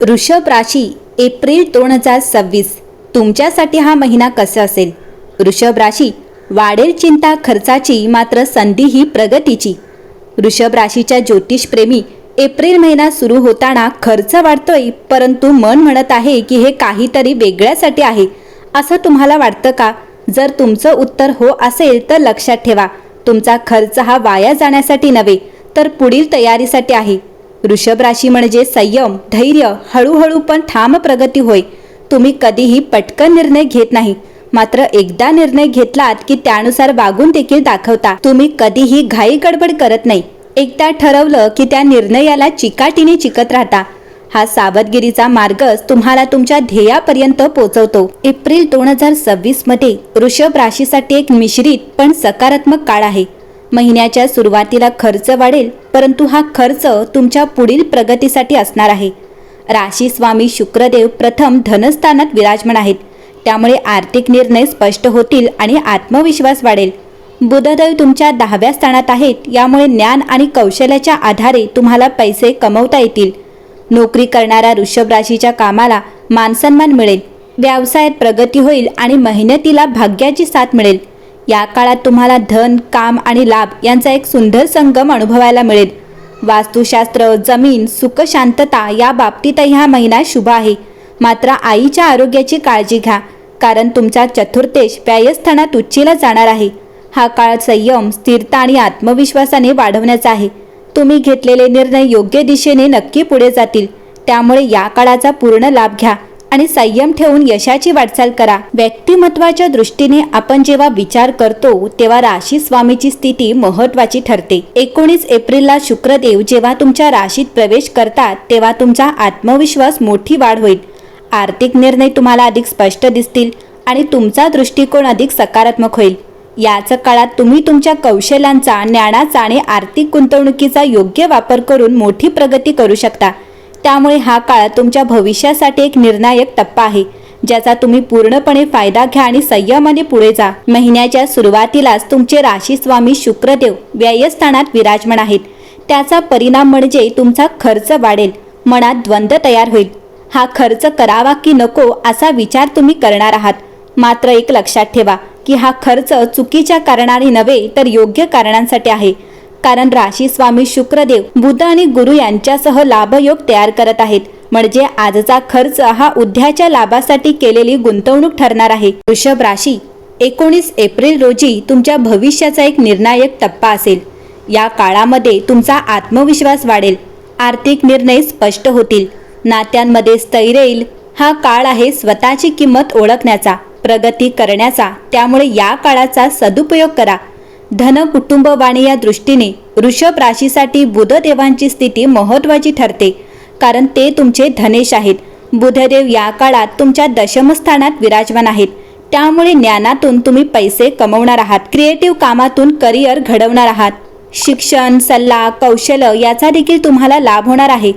वृषभ राशी एप्रिल 2026 तुमच्यासाठी हा महिना कसा असेल? वृषभ राशी, वाढेल चिंता खर्चाची, मात्र संधी ही प्रगतीची. वृषभ राशीच्या ज्योतिषप्रेमी, एप्रिल महिना सुरू होताना खर्च वाढतोय, परंतु मन म्हणत आहे की हे काहीतरी वेगळ्यासाठी आहे. असं तुम्हाला वाटतं का? जर तुमचं उत्तर हो असेल तर लक्षात ठेवा, तुमचा खर्च हा वाया जाण्यासाठी नव्हे तर पुढील तयारीसाठी आहे. वृषभ राशी म्हणजे संयम, धैर्य, हळूहळू पण ठाम प्रगती होय. तुम्ही कधीही पटकन निर्णय घेत नाही, मात्र एकदा निर्णय घेतलात की त्यानुसार वागून देखील दाखवता. तुम्ही कधीही घाई गडबड करत नाही. एकदा ठरवलं की त्या निर्णयाला चिकाटीने चिकट राहता. हा सावधगिरीचा मार्गच तुम्हाला तुमच्या ध्येयापर्यंत पोहोचवतो. एप्रिल 2026 मध्ये वृषभ राशीसाठी एक मिश्रित पण सकारात्मक काळ आहे. महिन्याच्या सुरुवातीला खर्च वाढेल, परंतु हा खर्च तुमच्या पुढील प्रगतीसाठी असणार आहे. राशी स्वामी शुक्रदेव प्रथम धनस्थानात विराजमान आहेत, त्यामुळे आर्थिक निर्णय स्पष्ट होतील आणि आत्मविश्वास वाढेल. बुधदेव तुमच्या 10व्या स्थानात आहेत, यामुळे ज्ञान आणि कौशल्याच्या आधारे तुम्हाला पैसे कमवता येतील. नोकरी करणाऱ्या वृषभ राशीच्या कामाला मानसन्मान मिळेल. व्यवसायात प्रगती होईल आणि मेहनतीला भाग्याची साथ मिळेल. या काळात तुम्हाला धन, काम आणि लाभ यांचा एक सुंदर संगम अनुभवायला मिळेल. वास्तुशास्त्र, जमीन, सुख, शांतता या बाबतीतही हा महिना शुभ आहे. मात्र आईच्या आरोग्याची काळजी घ्या, कारण तुमचा चतुर्थेश व्ययस्थानात उच्चीला जाणार आहे. हा काळ संयम, स्थिरता आणि आत्मविश्वासाने वाढवण्याचा आहे. तुम्ही घेतलेले निर्णय योग्य दिशेने नक्की पुढे जातील. त्यामुळे या काळाचा पूर्ण लाभ घ्या आणि संयम ठेवून यशाची वाटचाल करा. व्यक्तिमत्वाच्या दृष्टीने आपण जेव्हा विचार करतो तेव्हा राशी स्वामीची स्थिती महत्त्वाची ठरते. 19 एप्रिलला शुक्रदेव जेव्हा तुमच्या राशीत प्रवेश करतात तेव्हा तुमचा आत्मविश्वास मोठी वाढ होईल. आर्थिक निर्णय तुम्हाला अधिक स्पष्ट दिसतील आणि तुमचा दृष्टिकोन अधिक सकारात्मक होईल. याच काळात तुम्ही तुमच्या कौशल्यांचा, ज्ञानाचा आणि आर्थिक गुंतवणुकीचा योग्य वापर करून मोठी प्रगती करू शकता. त्यामुळे हा काळ तुमच्या भविष्यासाठी एक निर्णायक टप्पा आहे, ज्याचा तुम्ही पूर्णपणे फायदा घ्या आणि संयमाने पुढे जा. महिन्याच्या सुरुवातीलाच तुमचे राशी स्वामी शुक्रदेव व्ययस्थानात विराजमान आहेत. त्याचा परिणाम म्हणजे तुमचा खर्च वाढेल. मनात द्वंद्व तयार होईल. हा खर्च करावा की नको असा विचार तुम्ही करणार आहात. मात्र एक लक्षात ठेवा की हा खर्च चुकीच्या कारणाने नव्हे तर योग्य कारणांसाठी आहे. कारण राशी स्वामी शुक्रदेव बुध आणि गुरु यांच्यासह लाभयोग तयार करत आहेत. म्हणजे आजचा खर्च हा उद्याच्या लाभासाठी केलेली गुंतवणूक ठरणार आहे. वृषभ राशी, 19 एप्रिल रोजी तुमच्या भविष्याचा एक निर्णायक टप्पा असेल. या काळामध्ये तुमचा आत्मविश्वास वाढेल. आर्थिक निर्णय स्पष्ट होतील. नात्यांमध्ये स्थैर्य येईल. हा काळ आहे स्वतःची किंमत ओळखण्याचा, प्रगती करण्याचा. त्यामुळे या काळाचा सदुपयोग करा. धन, कुटुंब, वाणी या दृष्टीने वृषभ राशीसाठी बुधदेवांची स्थिती महत्त्वाची ठरते, कारण ते तुमचे धनेश आहेत. बुधदेव या काळात तुमच्या दशमस्थानात विराजमान आहेत. त्यामुळे ज्ञानातून तुम्ही पैसे कमवणार आहात. क्रिएटिव्ह कामातून करिअर घडवणार आहात. शिक्षण, सल्ला, कौशल्य याचा देखील तुम्हाला लाभ होणार आहे.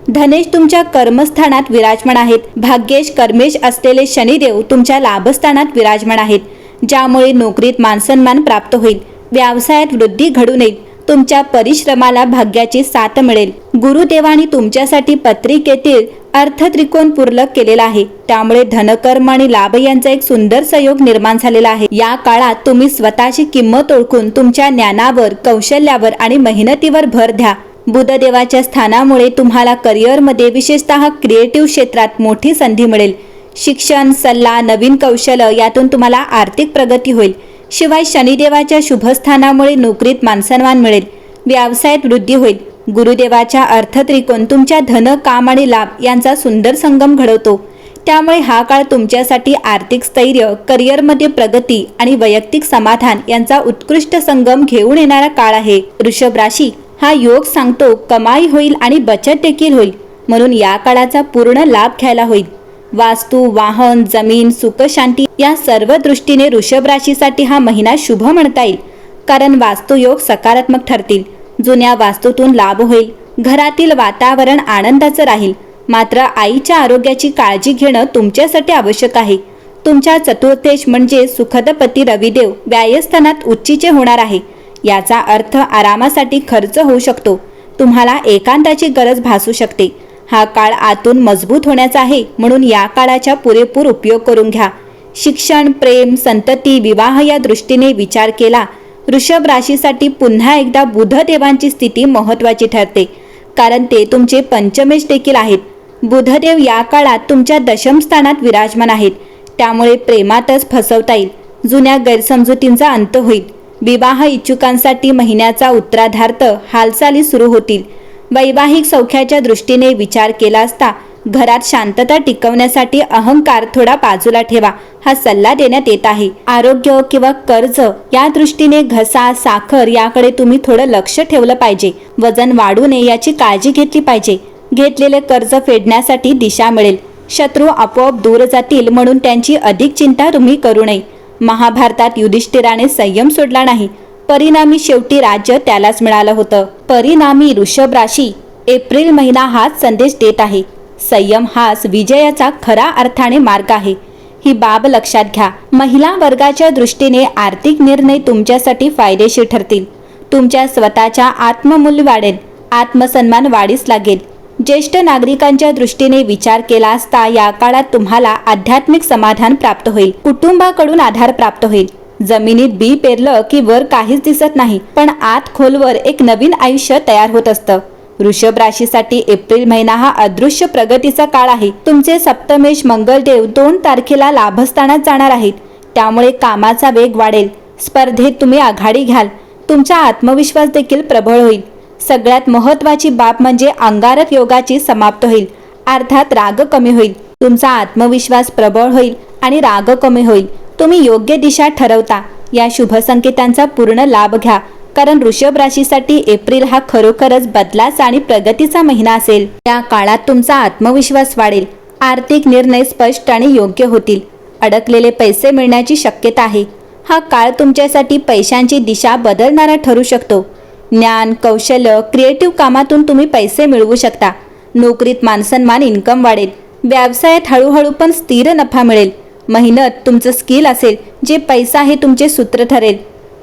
धनेश तुमच्या कर्मस्थानात विराजमान आहेत. भाग्येश, कर्मेश असलेले शनिदेव तुमच्या लाभस्थानात विराजमान आहेत, ज्यामुळे नोकरीत मानसन्मान प्राप्त होईल. व्यवसायात वृद्धी घडून येईल. तुमच्या परिश्रमाला भाग्याची साथ मिळेल. गुरुदेवानी तुमच्यासाठी पत्रिकेतील अर्थत्रिकोण पूर्लक केलेला आहे. त्यामुळे धनकर्म आणि लाभ यांचा एक सुंदर संयोग निर्माण झालेला आहे. या काळात तुम्ही स्वतःची किंमत ओळखून तुमच्या ज्ञानावर, कौशल्यावर आणि मेहनतीवर भर द्या. बुधदेवाच्या स्थानामुळे तुम्हाला करिअरमध्ये, विशेषतः क्रिएटिव्ह क्षेत्रात मोठी संधी मिळेल. शिक्षण, सल्ला, नवीन कौशल्य यातून तुम्हाला आर्थिक प्रगती होईल. शिवाय शनिदेवाच्या शुभस्थानामुळे नोकरीत मानसन्मान मिळेल. व्यवसायात वृद्धी होईल. गुरुदेवाच्या अर्थत्रिकोण तुमच्या धन, काम आणि लाभ यांचा सुंदर संगम घडवतो. त्यामुळे हा काळ तुमच्यासाठी आर्थिक स्थैर्य, करिअरमध्ये प्रगती आणि वैयक्तिक समाधान यांचा उत्कृष्ट संगम घेऊन येणारा काळ आहे. वृषभ राशी, हा योग सांगतो कमाई होईल आणि बचत देखील होईल. म्हणून या काळाचा पूर्ण लाभ घ्यायला होईल. वास्तू, वाहन, जमीन, सुख, शांती या सर्व दृष्टीने वृषभ राशीसाठी हा महिना शुभ म्हणता येईल, कारण वास्तुयोग सकारात्मक ठरतील. जुन्या वास्तूतून लाभ होईल. घरातील वातावरण आनंदाचं राहील. मात्र आईच्या आरोग्याची काळजी घेणं तुमच्यासाठी आवश्यक आहे. तुमच्या चतुर्थेश म्हणजे सुखदपती रविदेव व्ययस्थानात उच्चीचे होणार आहे. याचा अर्थ आरामासाठी खर्च होऊ शकतो. तुम्हाला एकांताची गरज भासू शकते. हा काळ आतून मजबूत होण्याचा आहे, म्हणून या काळाचा पुरेपूर उपयोग करून घ्या. शिक्षण, प्रेम, संतती, विवाह या दृष्टीने विचार केला वृषभ राशीसाठी पुन्हा एकदा बुधदेवांची स्थिती महत्त्वाची ठरते, कारण ते तुमचे पंचमेश देखील आहेत. बुधदेव या काळात तुमच्या दशम स्थानात विराजमान आहेत, त्यामुळे प्रेमातच फसवता येईल. जुन्या गैरसमजुतींचा अंत होईल. विवाह इच्छुकांसाठी महिन्याचा उत्तरार्धात हालचाली सुरू होतील. वैवाहिक सौख्याच्या दृष्टीने विचार केला असता घरात शांतता टिकवण्यासाठी अहंकार थोडा बाजूला ठेवा, हा सल्ला देण्यात येत आहे. आरोग्य किंवा कर्ज या दृष्टीने घसा, साखर याकडे तुम्ही थोडं लक्ष ठेवलं पाहिजे. वजन वाढू नये याची काळजी घेतली पाहिजे. घेतलेले कर्ज फेडण्यासाठी दिशा मिळेल. शत्रू आपोआप दूर जातील, म्हणून त्यांची अधिक चिंता तुम्ही करू नये. महाभारतात युधिष्ठिराने संयम सोडला नाही, परिणामी शेवटी राज्य त्यालाच मिळालं होतं. परिणामी वृषभ राशी एप्रिल महिना हाच संदेश देत आहे. संयम हाच विजयाचा खरा अर्थाने मार्ग आहे. ही बाब लक्षात घ्या. महिला वर्गाच्या दृष्टीने आर्थिक निर्णय तुमच्यासाठी फायदेशीर ठरतील. तुमच्या स्वतःच्या आत्ममूल्य वाढेल, आत्मसन्मान वाढीस लागेल. ज्येष्ठ नागरिकांच्या दृष्टीने विचार केला असता या काळात तुम्हाला आध्यात्मिक समाधान प्राप्त होईल. कुटुंबाकडून आधार प्राप्त होईल. जमिनीत बी पेरलं की वर काहीच दिसत नाही, पण आत खोलवर एक नवीन आयुष्य तयार होत असतं. वृषभ राशीसाठी एप्रिल महिना हा अदृश्य प्रगतीचा काळ आहे. तुमचे सप्तमेश मंगळदेव 2 तारखेला लाभस्थानात जाणार आहेत, त्यामुळे कामाचा वेग वाढेल. स्पर्धेत तुम्ही आघाडी घ्याल. तुमचा आत्मविश्वास देखील प्रबळ होईल. सगळ्यात महत्त्वाची बाब म्हणजे अंगारक योगाची समाप्त होईल, अर्थात राग कमी होईल. तुमचा आत्मविश्वास प्रबळ होईल आणि राग कमी होईल. तुम्ही योग्य दिशा ठरवता. या शुभ संकेतांचा पूर्ण लाभ घ्या, कारण वृषभ राशीसाठी एप्रिल हा खरोखरच बदलाचा आणि प्रगतीचा महिना असेल. या काळात तुमचा आत्मविश्वास वाढेल. आर्थिक निर्णय स्पष्ट आणि योग्य होतील. अडकलेले पैसे मिळण्याची शक्यता आहे. हा काळ तुमच्यासाठी पैशांची दिशा बदलणारा ठरू शकतो. ज्ञान, कौशल्य, क्रिएटिव्ह कामातून तुम्ही पैसे मिळवू शकता. नोकरीत मानसन्मान, इन्कम वाढेल. व्यवसायात हळूहळू पण स्थिर नफा मिळेल. मेहनत तुमचं स्किल असेल, जे पैसा हे तुमचे सूत्र ठरेल.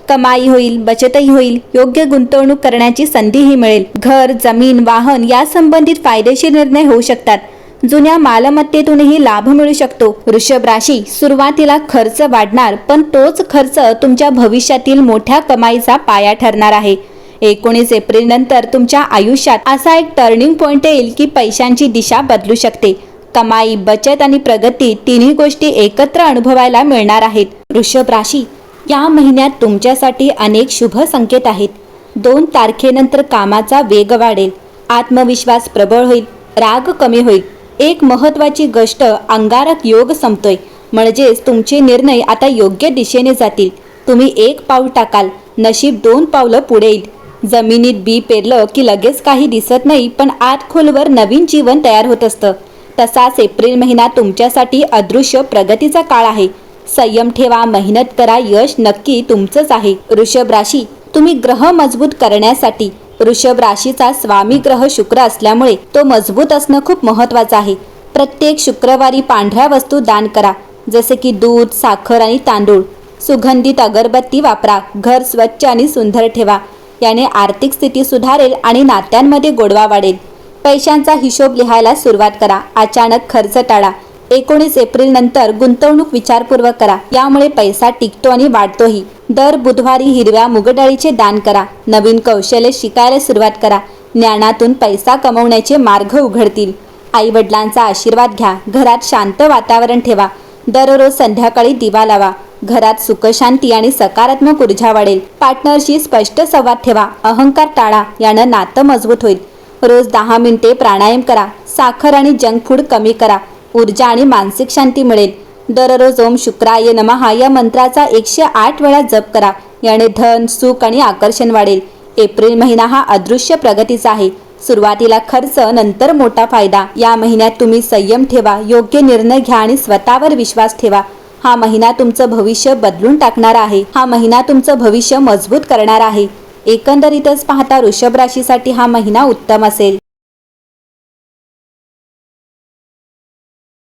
कमाई होईल, बचतही होईल. योग्य गुंतवणूक करण्याची संधीही मिळेल. घर, जमीन, वाहन या संबंधित फायदेशीर निर्णय होऊ शकतात. जुन्या मालमत्तेतूनही लाभ मिळू शकतो. वृषभ राशी सुरुवातीला खर्च वाढणार, पण तोच खर्च तुमच्या भविष्यातील मोठ्या कमाईचा पाया ठरणार आहे. 19 एप्रिल नंतर तुमच्या आयुष्यात असा एक टर्निंग पॉइंट येईल की पैशांची दिशा बदलू शकते. कमाई, बचत आणि प्रगती तिन्ही गोष्टी एकत्र अनुभवायला मिळणार आहेत. वृषभ राशी या महिन्यात तुमच्यासाठी अनेक शुभ संकेत आहेत. 2 तारखेनंतर कामाचा वेग वाढेल. आत्मविश्वास प्रबळ होईल. राग कमी होईल. एक महत्त्वाची गोष्ट, अंगारक योग संपतोय, म्हणजेच तुमचे निर्णय आता योग्य दिशेने जातील. तुम्ही 1 पाऊल टाकाल, नशीब 2 पावलं पुढे येईल. जमिनीत बी पेरलं की लगेच काही दिसत नाही, पण आत खोलवर नवीन जीवन तयार होत असतं. तसाच एप्रिल महिना तुमच्यासाठी अदृश्य प्रगतीचा काळ आहे. संयम ठेवा, मेहनत करा, यश नक्की तुमचंच आहे. वृषभ राशी तुम्ही ग्रह मजबूत करण्यासाठी वृषभ राशीचा स्वामी ग्रह शुक्र असल्यामुळे तो मजबूत असणं खूप महत्त्वाचं आहे. प्रत्येक शुक्रवारी पांढऱ्या वस्तू दान करा, जसे की दूध, साखर आणि तांदूळ. सुगंधित अगरबत्ती वापरा. घर स्वच्छ आणि सुंदर ठेवा. याने आर्थिक स्थिती सुधारेल आणि नात्यांमध्ये गोडवा वाढेल. पैशांचा हिशोब लिहायला सुरुवात करा. अचानक खर्च टाळा. 19 एप्रिल नंतर गुंतवणूक विचारपूर्वक करा, यामुळे पैसा टिकतो आणि वाढतोही. दर बुधवारी हिरव्या मुगडाळीचे दान करा. नवीन कौशल्य शिकायला सुरुवात करा. ज्ञानातून पैसा कमवण्याचे मार्ग उघडतील. आई वडिलांचा आशीर्वाद घ्या. घरात शांत वातावरण ठेवा. दररोज संध्याकाळी दिवा लावा. घरात सुखशांती आणि सकारात्मक ऊर्जा वाढेल. पार्टनरशी स्पष्ट संवाद ठेवा. अहंकार टाळा, यानं नातं मजबूत होईल. रोज 10 मिनिटे प्राणायाम करा. साखर आणि जंक फूड कमी करा. ऊर्जा आणि मानसिक शांती मिळेल. दररोज ओम शुक्राय नमः या मंत्राचा 108 वेळा जप करा. याने धन, सुख आणि आकर्षण वाढेल. एप्रिल महिना हा अदृश्य प्रगतीचा आहे. सुरुवातीला खर्च, नंतर मोठा फायदा. या महिन्यात तुम्ही संयम ठेवा, योग्य निर्णय घ्या आणि स्वतःवर विश्वास ठेवा. हा महिना तुमचं भविष्य बदलून टाकणार आहे. हा महिना तुमचं भविष्य मजबूत करणार आहे. एकंदरीतच पाहता वृषभ राशीसाठी हा महिना उत्तम असेल.